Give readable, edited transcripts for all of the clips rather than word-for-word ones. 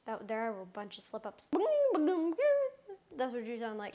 There were a bunch of slip-ups. That's what you sound like.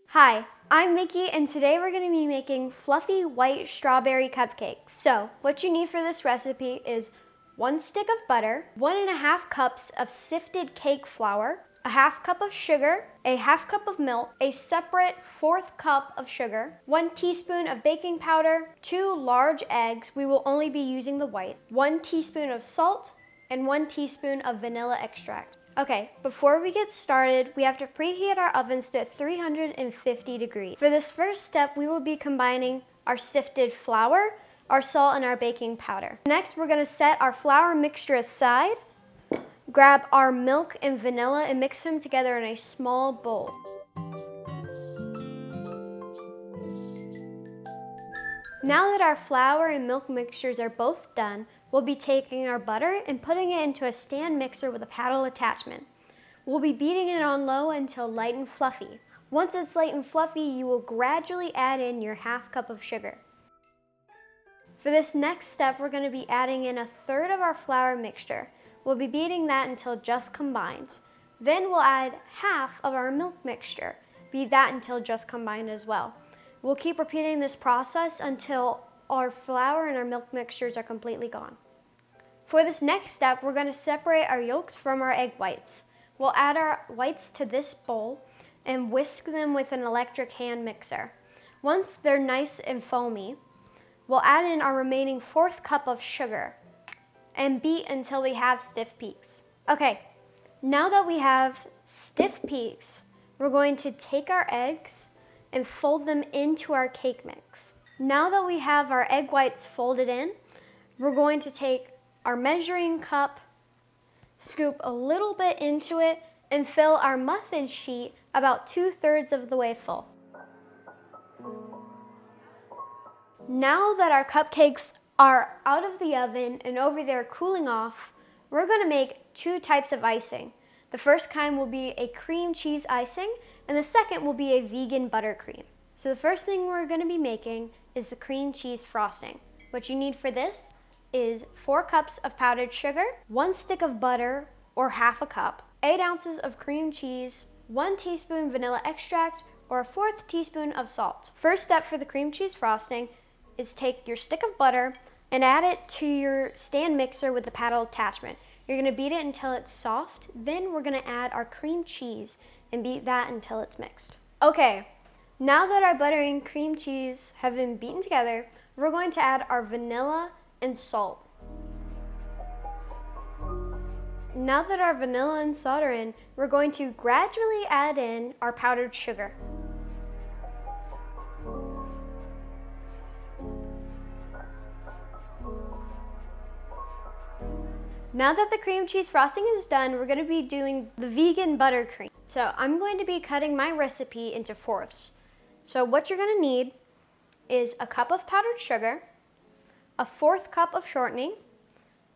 Hi, I'm Mickey, and today we're going to be making fluffy white strawberry cupcakes. So, what you need for this recipe is 1 stick of butter, 1.5 cups of sifted cake flour, a 1/2 cup of sugar, a 1/2 cup of milk, a separate 1/4 cup of sugar, 1 teaspoon of baking powder, 2 large eggs, we will only be using the white, 1 teaspoon of salt, and 1 teaspoon of vanilla extract. Okay, before we get started, we have to preheat our ovens to 350 degrees. For this first step, we will be combining our sifted flour, our salt, and our baking powder. Next, we're gonna set our flour mixture aside, grab our milk and vanilla and mix them together in a small bowl. Now that our flour and milk mixtures are both done, we'll be taking our butter and putting it into a stand mixer with a paddle attachment. We'll be beating it on low until light and fluffy. Once it's light and fluffy, you will gradually add in your 1/2 cup of sugar. For this next step, we're going to be adding in 1/3 of our flour mixture. We'll be beating that until just combined. Then we'll add 1/2 of our milk mixture. Beat that until just combined as well. We'll keep repeating this process until our flour and our milk mixtures are completely gone. For this next step, we're going to separate our yolks from our egg whites. We'll add our whites to this bowl and whisk them with an electric hand mixer. Once they're nice and foamy, we'll add in our remaining 1/4 cup of sugar and beat until we have stiff peaks. Okay, now that we have stiff peaks, we're going to take our eggs and fold them into our cake mix. Now that we have our egg whites folded in, we're going to take our measuring cup, scoop a little bit into it, and fill our muffin sheet about 2/3 of the way full. Now that our cupcakes are out of the oven and over there cooling off, we're going to make 2 types of icing. The first kind will be a cream cheese icing, and the second will be a vegan buttercream. So the first thing we're going to be making is the cream cheese frosting. What you need for this is 4 cups of powdered sugar, 1 stick of butter or 1/2 cup, 8 ounces of cream cheese, 1 teaspoon vanilla extract, or 1/4 teaspoon of salt. First step for the cream cheese frosting is take your stick of butter and add it to your stand mixer with the paddle attachment. You're going to beat it until it's soft, then we're going to add our cream cheese and beat that until it's mixed. Okay, now that our butter and cream cheese have been beaten together, we're going to add our vanilla and salt. Now that our vanilla and salt are in, we're going to gradually add in our powdered sugar. Now that the cream cheese frosting is done, we're going to be doing the vegan buttercream. So I'm going to be cutting my recipe into 4ths. So what you're going to need is a cup of powdered sugar, a 1/4 cup of shortening,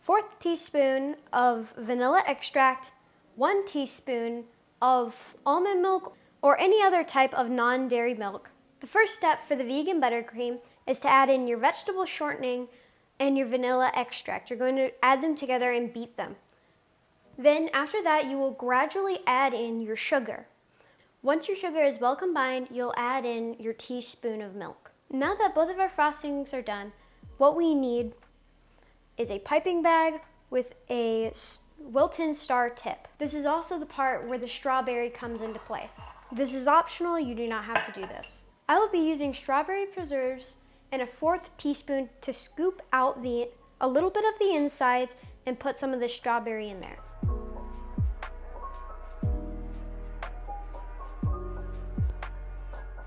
1/4 teaspoon of vanilla extract, 1 teaspoon of almond milk or any other type of non-dairy milk. The first step for the vegan buttercream is to add in your vegetable shortening and your vanilla extract. You're going to add them together and beat them. Then after that, you will gradually add in your sugar. Once your sugar is well combined, you'll add in your teaspoon of milk. Now that both of our frostings are done, what we need is a piping bag with a Wilton star tip. This is also the part where the strawberry comes into play. This is optional, you do not have to do this. I will be using strawberry preserves and a 1/4 teaspoon to scoop out a little bit of the insides and put some of the strawberry in there.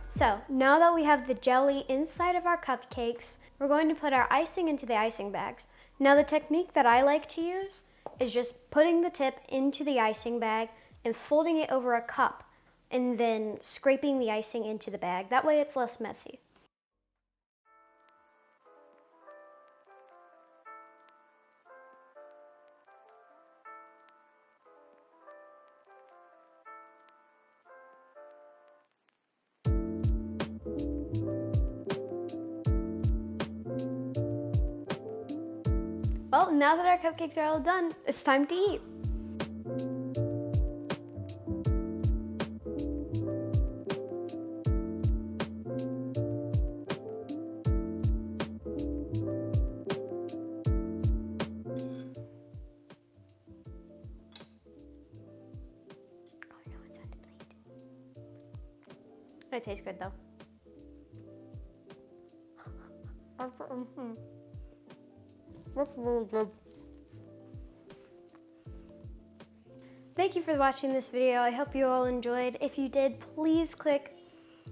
So now that we have the jelly inside of our cupcakes, we're going to put our icing into the icing bags. Now the technique that I like to use is just putting the tip into the icing bag and folding it over a cup and then scraping the icing into the bag. That way it's less messy. Well, now that our cupcakes are all done, it's time to eat. It tastes good though. That's really good. Thank you for watching this video. I hope you all enjoyed. If you did, please click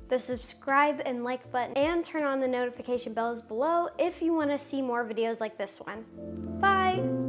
the subscribe and like button and turn on the notification bells below if you want to see more videos like this one. Bye!